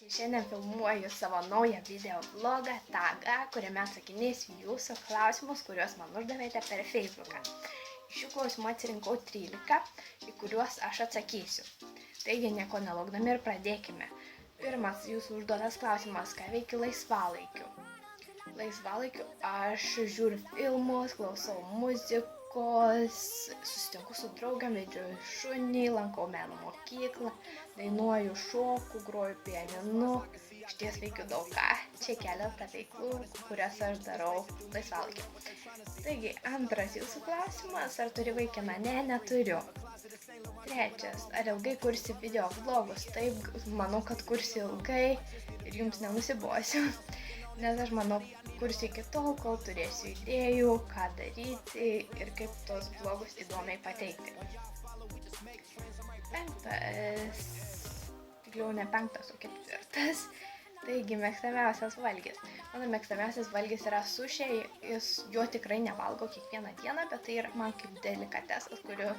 Šiandien filmuoju savo naują video vlogą, tagą, kuriame atsakinėsiu jūsų klausimus, kuriuos man uždavėte per Facebooką. Iš šių klausimų atsirinkau 13, į kuriuos aš atsakysiu. Taigi, nieko nelaukdami ir pradėkime. Pirmas jūsų užduotas klausimas, ką veiki laisvalaikiu? Laisvalaikiu aš žiūriu filmus, klausau muzikos, susitinku su draugėm, vedžioju šunį, lankau meno mokyklą, dainuoju, šoku, groju pianinu, išties veikiu daug ką. Čia keletą veiklų, kurias aš darau laisvalaikiu. Taigi, antras jūsų klausimas, ar turi vaikiną? Ne, neturiu. Trečias, ar ilgai kursi video vlogus? Taip, manau, kad kursiu ilgai ir jums nenusibosiu. Nes aš manau, kursiu iki tol, kol turėsiu idėjų, ką daryti ir kaip tos vlogus įdomiai pateikti. Penktas, tikliau ne penktas, o ketvirtas. Taigi, mėgstamiausias valgis. Mano mėgstamiausias valgis yra sušiai, jo tikrai nevalgau kiekvieną dieną, bet tai yra man kaip delikatesas, kuriuo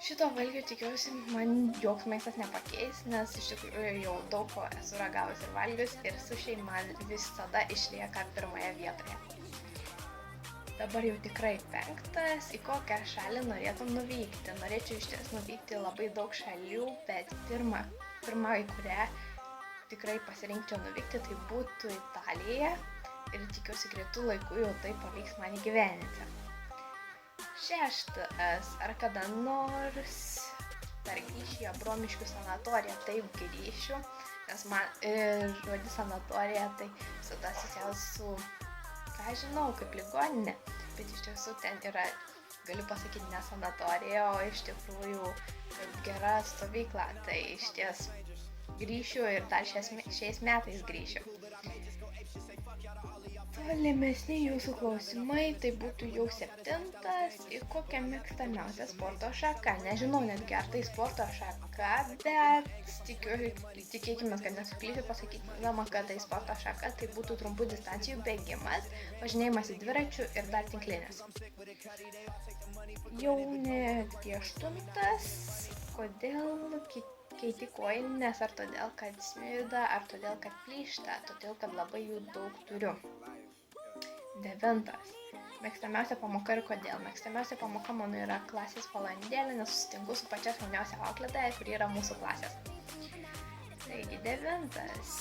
šito valgio tikiuosi man joks maistas nepakeis, nes iš tikrųjų jau daug ko esu ragavus ir valgius ir sušiai man visada išlieka pirmoje vietoje. Dabar jau tikrai penktas, į kokią šalį norėtum nuvykti. Norėčiau iš ties nuvykti labai daug šalių, bet pirma, į kurią tikrai pasirinkčiau nuvykti, tai būtų Italija ir tikiuosi greitų laikų jau tai pavyks man įgyvendinti. Šeštas, ar kada nors dar grįšiu į Abromiškių sanatoriją? Taip, grįšiu, nes man žodis sanatorija tai visada susijęs su, ką žinau, kaip ligoninė, bet iš tiesų ten yra, galiu pasakyti, ne sanatorija, o iš tikrųjų gera stovykla, tai iš ties grįšiu ir dar šiais metais grįšiu. Tolimesni jūsų klausimai, tai būtų jau septintas, į kokią mėgstamiausią sporto šaką. Nežinau netgi, ar tai sporto šaka, bet tikėkime, kad nesuklysiu pasakydama, kad tai sporto šaka, tai būtų trumpų distancijų bėgimas, važinėjimas į dviračių ir dar tinklinės. Jau netgi aštuntas, kodėl keiti kojines, ar todėl, kad smirda, ar todėl, kad plyšta, todėl, kad labai jų daug turiu. Devintas. Mėgstamiausia pamoka ir kodėl? Mėgstamiausia pamoka mano yra klasės valandėlė, nes susitinku su pačia šauniausia auklėtoja, kuri yra mūsų klasės. Taigi devintas,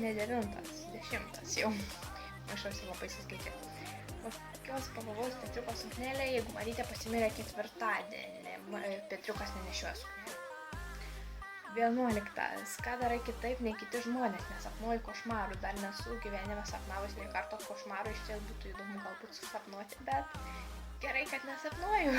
ne devintas, 10 jau. Maišausi labai suskaičiu. Kokios spalvos Petriukos suknelė, jeigu Marytė pasimirė ketvirtadienį, Petriukas nenešioja suknelę. 11. Ką darai kitaip nei kiti žmonės? Nesapnuoju košmarų, dar nesu gyvenime sapnavus nei karto košmarų, iš ties būtų įdomu galbūt susapnuoti, bet gerai, kad nesapnuoju.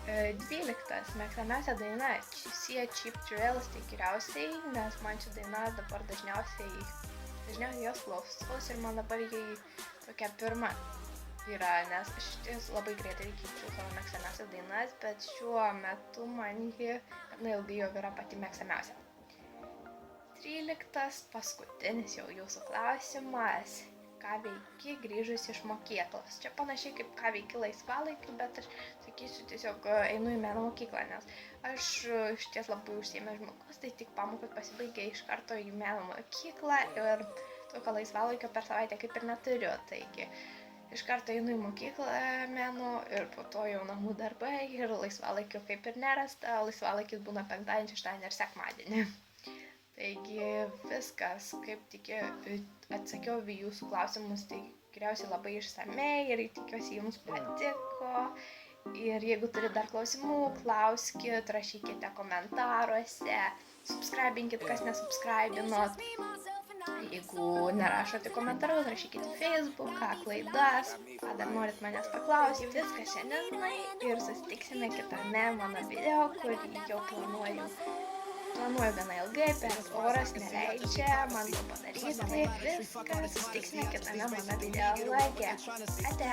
12. Mėgstamiausia daina Sia Cheap Thrills, tikriausiai, nes man ši daina dabar dažniausiai jos klausos ir man dabar jai tokia pirma yra, nes aš iš labai greitai keičiu savo mėgstamiausias dainas, bet šiuo metu man ji ilgai jau yra pati mėgstamiausia. 13. Paskutinis jau jūsų klausimas. Ką veiki grįžus iš mokyklos? Čia panašiai kaip ką veiki laisvalaikiu, bet aš sakysiu tiesiog einu į meno mokyklą, nes aš iš ties labai užsiėmęs žmogus, tai tik pamokos pasibaigė iš karto į meno mokyklą ir tokio laisvalaikio per savaitę kaip ir neturiu, taigi iš karto einu į mokyklą meno ir po to jau namų darbai ir laisvalaikio kaip ir nerasta, laisvalaikis būna penktadienį, šeštadienį ir sekmadienį. Taigi viskas, kaip atsakiau į jūsų klausimus, tai tikriausiai labai išsamei ir tikiuosi jums patiko. Ir jeigu turite dar klausimų, klauskit, rašykite komentaruose, subscribinkit, kas nesubscribinot. Jeigu nerašote komentarus, rašykite Facebooką, klaidas, ką dar norit manęs paklausyti. Viskas šiandienai ir susitiksime kitame mano video, kurį jau planuoju gana ilgai, bet oras neleidžia man to padaryti. Viskas, susitiksime kitame mano video. Ate!